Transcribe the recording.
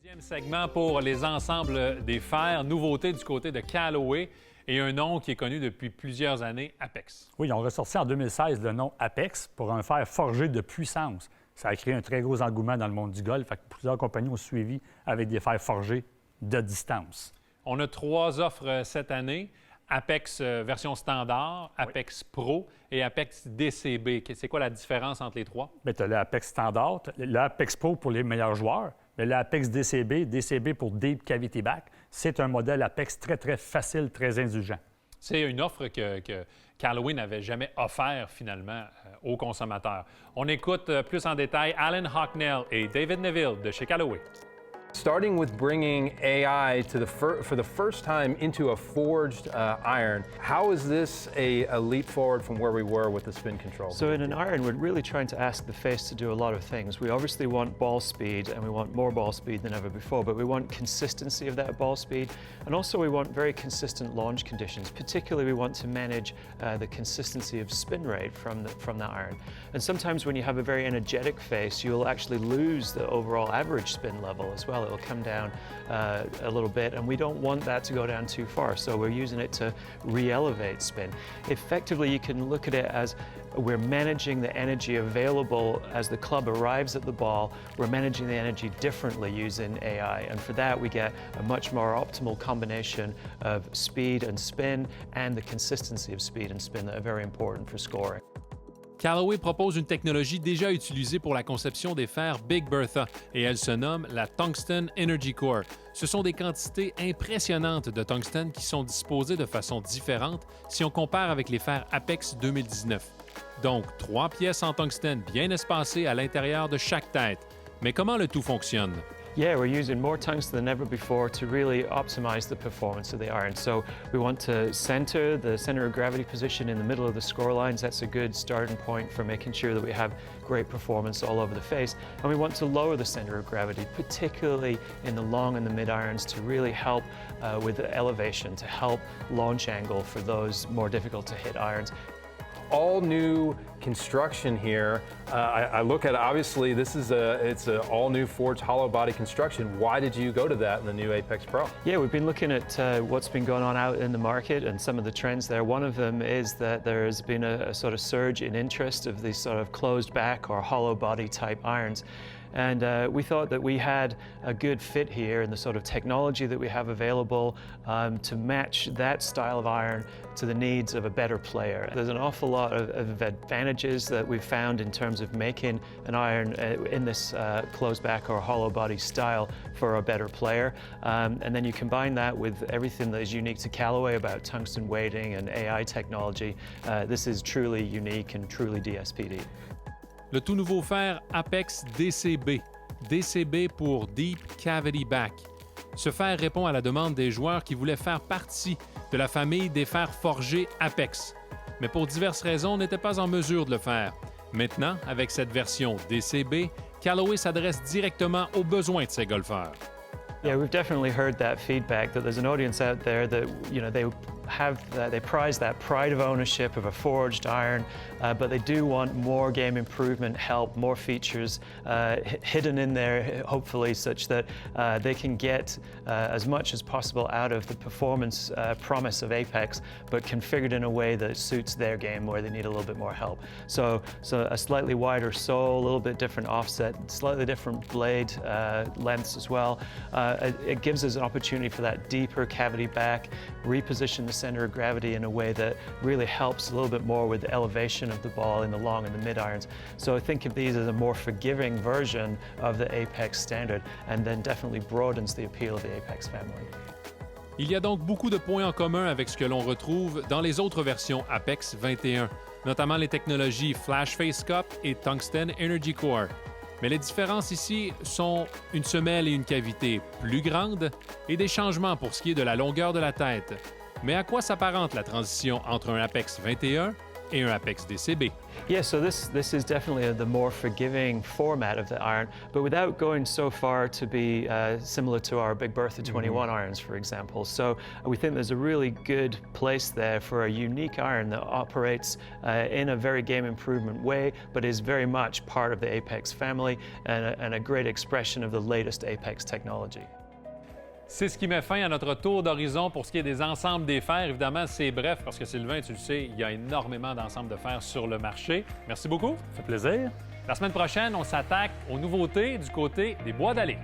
Deuxième segment pour les ensembles des fers. Nouveauté du côté de Callaway et un nom qui est connu depuis plusieurs années, Apex. Oui, ils ont ressorti en 2016 le nom Apex pour un fer forgé de puissance. Ça a créé un très gros engouement dans le monde du golf. Fait que plusieurs compagnies ont suivi avec des fers forgés de distance. On a 3 offres cette année. Apex version standard, Apex Pro et Apex DCB. C'est quoi la différence entre les trois? Bien, tu as l'Apex standard, l'Apex Pro pour les meilleurs joueurs, mais l'Apex DCB pour Deep Cavity Back, c'est un modèle Apex très, très facile, très indulgent. C'est une offre que Callaway n'avait jamais offert finalement aux consommateurs. On écoute plus en détail Alan Hocknell et David Neville de chez Callaway. Starting with bringing AI for the first time into a forged iron, how is this a leap forward from where we were with the spin control? So in an iron, we're really trying to ask the face to do a lot of things. We obviously want ball speed, and we want more ball speed than ever before, but we want consistency of that ball speed, and also we want very consistent launch conditions. Particularly, we want to manage the consistency of spin rate from the iron. And sometimes when you have a very energetic face, you'll actually lose the overall average spin level as well. It'll come down a little bit, and we don't want that to go down too far, so we're using it to re-elevate spin. Effectively, you can look at it as we're managing the energy available as the club arrives at the ball. We're managing the energy differently using AI, and for that we get a much more optimal combination of speed and spin and the consistency of speed and spin that are very important for scoring. Callaway propose une technologie déjà utilisée pour la conception des fers Big Bertha et elle se nomme la Tungsten Energy Core. Ce sont des quantités impressionnantes de tungstène qui sont disposées de façon différente si on compare avec les fers Apex 2019. Donc, 3 pièces en tungstène bien espacées à l'intérieur de chaque tête. Mais comment le tout fonctionne? Yeah, we're using more tungsten than ever before to really optimize the performance of the iron. So we want to center the center of gravity position in the middle of the score lines. That's a good starting point for making sure that we have great performance all over the face. And we want to lower the center of gravity, particularly in the long and the mid irons, to really help with the elevation, to help launch angle for those more difficult to hit irons. All new construction here. I look at it, obviously this is it's an all new forged hollow body construction. Why did you go to that in the new Apex Pro? Yeah, we've been looking at what's been going on out in the market and some of the trends there. One of them is that there has been a sort of surge in interest of these sort of closed back or hollow body type irons. And we thought that we had a good fit here in the sort of technology that we have available to match that style of iron to the needs of a better player. There's an awful lot of advantages that we've found in terms of making an iron in this closed back or hollow body style for a better player. And then you combine that with everything that is unique to Callaway about tungsten weighting and AI technology. This is truly unique and truly DSPD. Le tout nouveau fer Apex DCB. DCB pour Deep Cavity Back. Ce fer répond à la demande des joueurs qui voulaient faire partie de la famille des fers forgés Apex, mais pour diverses raisons n'étaient pas en mesure de le faire. Maintenant, avec cette version DCB, Callaway s'adresse directement aux besoins de ses golfeurs. Yeah, we've definitely heard that feedback, that there's an audience out there that, you know, they prize that pride of ownership of a forged iron, but they do want more game improvement help, more features hidden in there, hopefully, such that they can get as much as possible out of the performance promise of Apex, but configured in a way that suits their game where they need a little bit more help. So a slightly wider sole, a little bit different offset, slightly different blade lengths as well. It gives us an opportunity for that deeper cavity back, reposition the center of gravity in a way that really helps a little bit more with the elevation of the ball in the long and the mid irons. So I think of these as a more forgiving version of the Apex standard, and then definitely broadens the appeal of the Apex family. Il y a donc beaucoup de points en commun avec ce que l'on retrouve dans les autres versions Apex 21, notamment les technologies Flash Face Cup et Tungsten Energy Core. Mais les différences ici sont une semelle et une cavité plus grandes et des changements pour ce qui est de la longueur de la tête. Mais à quoi s'apparente la transition entre un Apex 21 et un Apex DCB. Yeah, so this is definitely the more forgiving format of the iron, but without going so far to be similar to our Big Bertha 21 irons, for example. So we think there's a really good place there for a unique iron that operates in a very game improvement way, but is very much part of the Apex family and a great expression of the latest Apex technology. C'est ce qui met fin à notre tour d'horizon pour ce qui est des ensembles des fers. Évidemment, c'est bref parce que Sylvain, tu le sais, il y a énormément d'ensembles de fer sur le marché. Merci beaucoup. Ça fait plaisir. La semaine prochaine, on s'attaque aux nouveautés du côté des bois d'allée.